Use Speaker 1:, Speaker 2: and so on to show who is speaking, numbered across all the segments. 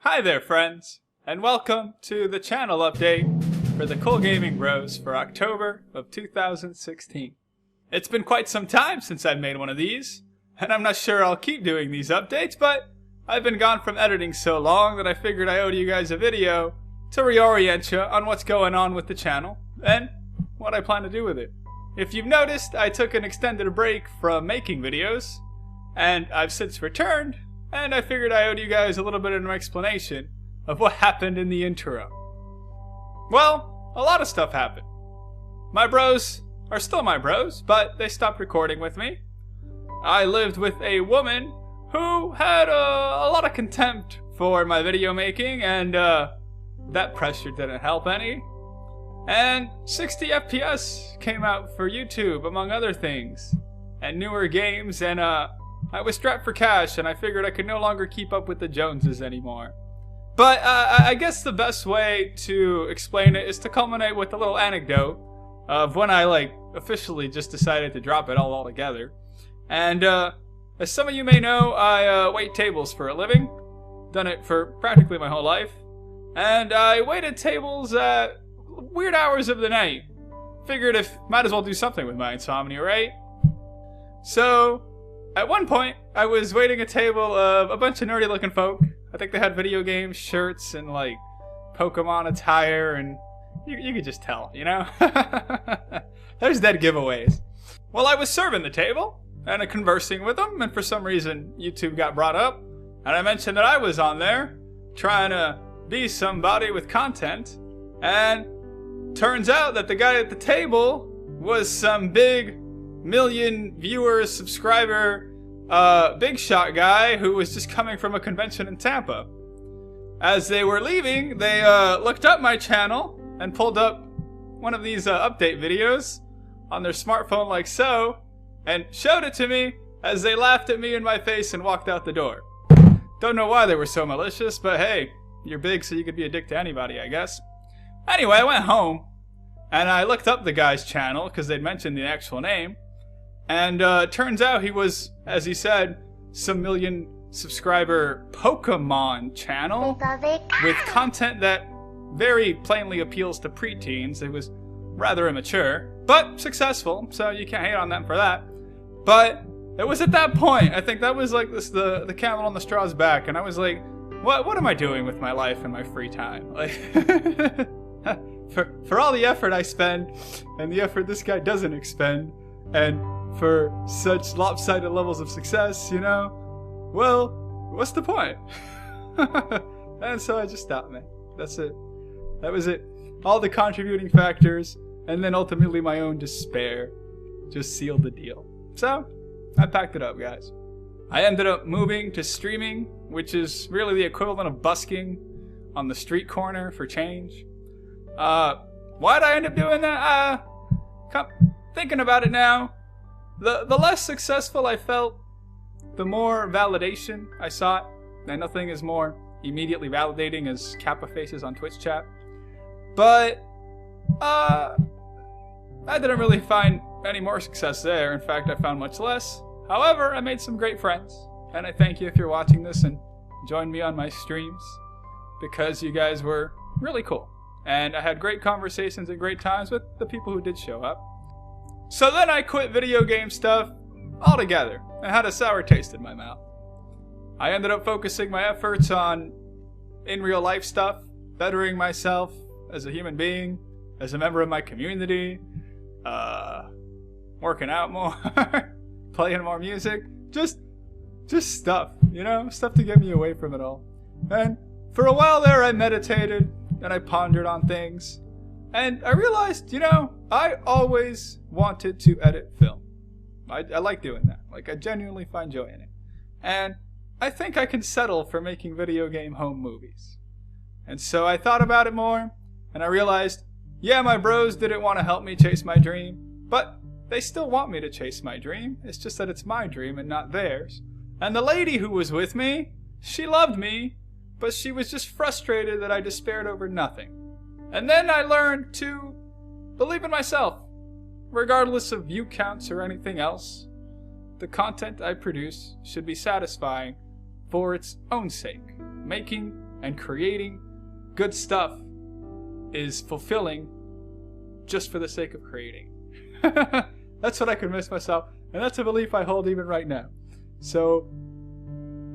Speaker 1: Hi there, friends, and welcome to the channel update for the Cool Gaming Bros for October of 2016. It's been quite some time since I've made one of these, and I'm not sure I'll keep doing these updates, but I've been gone from editing so long that I figured I owed you guys a video to reorient you on what's going on with the channel and what I plan to do with it. If you've noticed, I took an extended break from making videos, and I've since returned, and I figured I owed you guys a little bit of an explanation of what happened in the interim. Well, a lot of stuff happened. My bros are still my bros, but they stopped recording with me. I lived with a woman who had a lot of contempt for my video making, and that pressure didn't help any. And 60 FPS came out for YouTube, among other things, and newer games, and I was strapped for cash, and I figured I could no longer keep up with the Joneses anymore. But I guess the best way to explain it is to culminate with a little anecdote of when I officially just decided to drop it all altogether. And as some of you may know, I wait tables for a living. Done it for practically my whole life. And I waited tables at weird hours of the night. Figured might as well do something with my insomnia, right? So at one point, I was waiting a table of a bunch of nerdy looking folk. I think they had video games, shirts, and Pokemon attire, and you could just tell, you know? There's dead giveaways. Well, I was serving the table and conversing with them, and for some reason, YouTube got brought up, and I mentioned that I was on there trying to be somebody with content, and turns out that the guy at the table was some big million viewers, subscriber, big shot guy who was just coming from a convention in Tampa. As they were leaving, they looked up my channel and pulled up one of these update videos on their smartphone like so, and showed it to me as they laughed at me in my face and walked out the door. Don't know why they were so malicious, but hey, you're big so you could be a dick to anybody, I guess. Anyway, I went home, and I looked up the guy's channel, because they'd mentioned the actual name, and turns out he was, as he said, some million subscriber Pokemon channel with content that very plainly appeals to preteens. It was rather immature, but successful, so you can't hate on them for that. But it was at that point, I think that was the camel on the straw's back, and I was like, what am I doing with my life and my free time? For all the effort I spend, and the effort this guy doesn't expend, and for such lopsided levels of success, you know, well, what's the point? And so I just stopped, man. That's it. That was it. All the contributing factors, and then ultimately my own despair, just sealed the deal. So, I packed it up, guys. I ended up moving to streaming, which is really the equivalent of busking on the street corner for change. Why'd I end up doing that? Thinking about it now, the less successful I felt, the more validation I sought, and nothing is more immediately validating as Kappa faces on Twitch chat. But I didn't really find any more success there. In fact, I found much less. However, I made some great friends, and I thank you if you're watching this and join me on my streams, because you guys were really cool. And I had great conversations and great times with the people who did show up. So then I quit video game stuff altogether and had a sour taste in my mouth. I ended up focusing my efforts on in real life stuff, bettering myself as a human being, as a member of my community, working out more, playing more music, just stuff, you know, stuff to get me away from it all. And for a while there I meditated, and I pondered on things, and I realized, you know, I always wanted to edit film. I like doing that. I genuinely find joy in it. And I think I can settle for making video game home movies. And so I thought about it more, and I realized, yeah, my bros didn't want to help me chase my dream, but they still want me to chase my dream. It's just that it's my dream and not theirs. And the lady who was with me, she loved me, but she was just frustrated that I despaired over nothing. And then I learned to believe in myself. Regardless of view counts or anything else, the content I produce should be satisfying for its own sake, making and creating good stuff is fulfilling just for the sake of creating. That's what I convinced myself, and that's a belief I hold even right now. So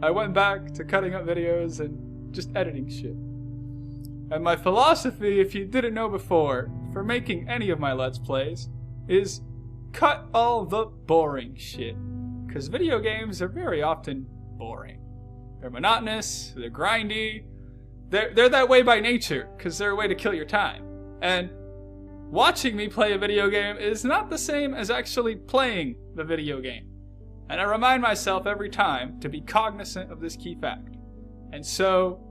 Speaker 1: I went back to cutting up videos and just editing shit. And my philosophy, if you didn't know before, for making any of my Let's Plays, is cut all the boring shit. Because video games are very often boring. They're monotonous, they're grindy, they're that way by nature, because they're a way to kill your time. And watching me play a video game is not the same as actually playing the video game. And I remind myself every time to be cognizant of this key fact. And so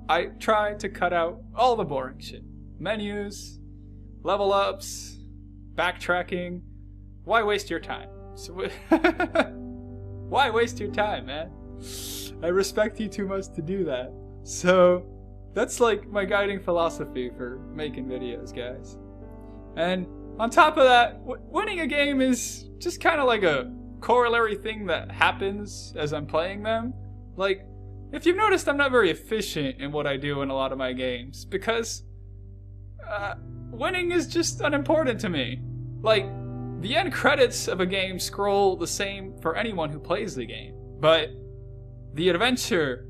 Speaker 1: I try to cut out all the boring shit. Menus, level ups, backtracking. Why waste your time? So why waste your time, man? I respect you too much to do that. So that's like my guiding philosophy for making videos, guys. And on top of that, winning a game is just kind of like a corollary thing that happens as I'm playing them. Like, if you've noticed, I'm not very efficient in what I do in a lot of my games because winning is just unimportant to me. Like, the end credits of a game scroll the same for anyone who plays the game, but the adventure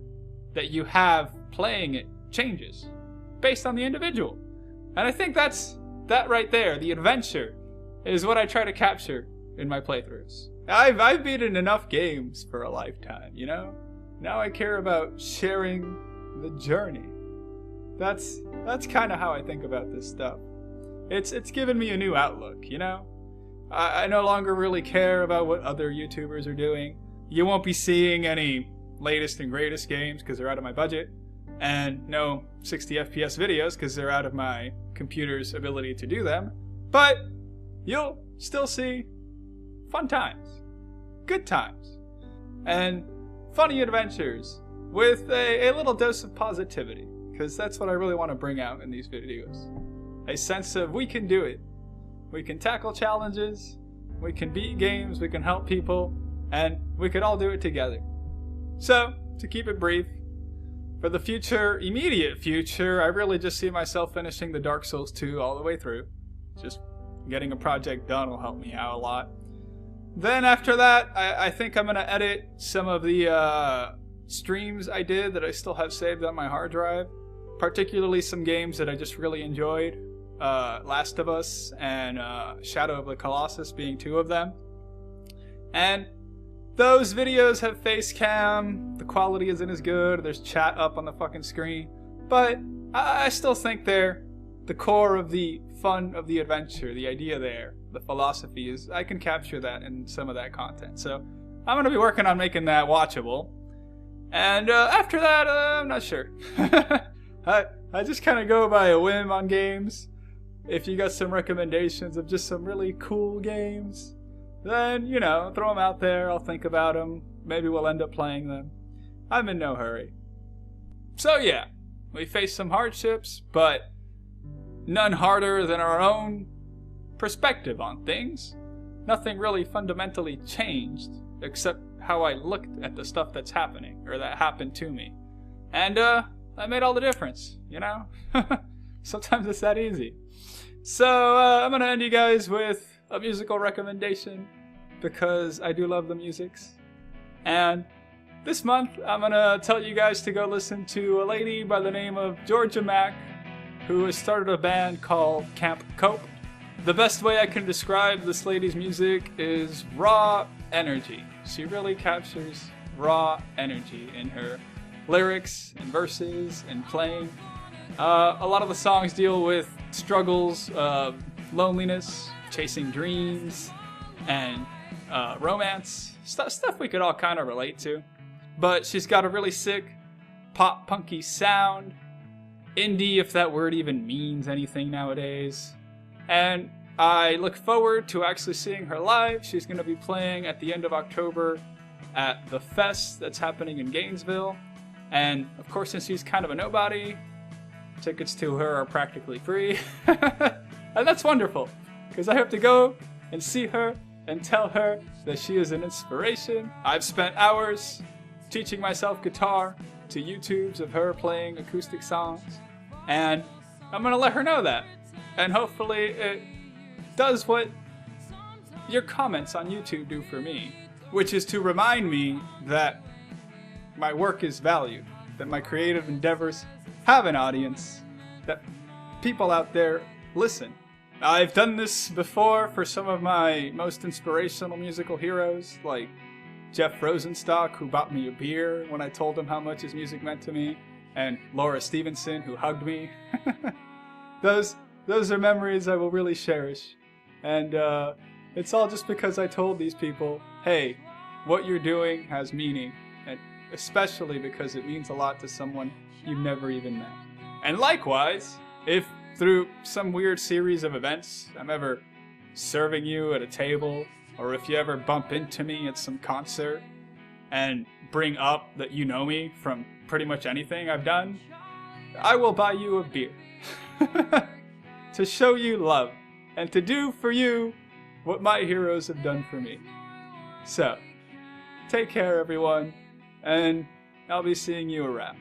Speaker 1: that you have playing it changes based on the individual. And I think that right there, the adventure, is what I try to capture in my playthroughs. I've beaten enough games for a lifetime, you know? Now I care about sharing the journey. That's kind of how I think about this stuff. It's given me a new outlook, you know? I no longer really care about what other YouTubers are doing. You won't be seeing any latest and greatest games because they're out of my budget, and no 60 FPS videos because they're out of my computer's ability to do them. But you'll still see fun times, good times, and funny adventures with a little dose of positivity, because that's what I really want to bring out in these videos. A sense of we can do it. We can tackle challenges, we can beat games, we can help people, and we could all do it together. So, to keep it brief, for the future, immediate future, I really just see myself finishing the Dark Souls 2 all the way through. Just getting a project done will help me out a lot. Then after that, I think I'm going to edit some of the streams I did that I still have saved on my hard drive. Particularly some games that I just really enjoyed. Last of Us and Shadow of the Colossus being two of them. And those videos have face cam, the quality isn't as good, there's chat up on the fucking screen, but I still think they're the core of the fun of the adventure, the idea there, the philosophy is, I can capture that in some of that content. So I'm going to be working on making that watchable. And after that, I'm not sure. I just kind of go by a whim on games. If you got some recommendations of just some really cool games, then, you know, throw them out there. I'll think about them. Maybe we'll end up playing them. I'm in no hurry. So yeah, we face some hardships, but none harder than our own perspective on things. Nothing really fundamentally changed, except how I looked at the stuff that's happening, or that happened to me. And, that made all the difference, you know? Sometimes it's that easy. So, I'm gonna end you guys with a musical recommendation, because I do love the musics. And this month, I'm gonna tell you guys to go listen to a lady by the name of Georgia Mack, who has started a band called Camp Cope. The best way I can describe this lady's music is raw energy. She really captures raw energy in her lyrics and verses and playing. A lot of the songs deal with struggles, loneliness, chasing dreams, and romance. Stuff we could all kind of relate to. But she's got a really sick pop punky sound. Indie, if that word even means anything nowadays. And I look forward to actually seeing her live. She's going to be playing at the end of October at the Fest that's happening in Gainesville. And of course, since she's kind of a nobody, tickets to her are practically free. And that's wonderful, because I have to go and see her and tell her that she is an inspiration. I've spent hours teaching myself guitar, to YouTubes of her playing acoustic songs, and I'm gonna let her know that. And hopefully it does what your comments on YouTube do for me, which is to remind me that my work is valued, that my creative endeavors have an audience, that people out there listen. I've done this before for some of my most inspirational musical heroes, like Jeff Rosenstock, who bought me a beer when I told him how much his music meant to me, and Laura Stevenson, who hugged me. Those are memories I will really cherish. And it's all just because I told these people, hey, what you're doing has meaning, and especially because it means a lot to someone you've never even met. And likewise, if through some weird series of events I'm ever serving you at a table, or if you ever bump into me at some concert and bring up that you know me from pretty much anything I've done, I will buy you a beer to show you love and to do for you what my heroes have done for me. So, take care everyone, and I'll be seeing you around.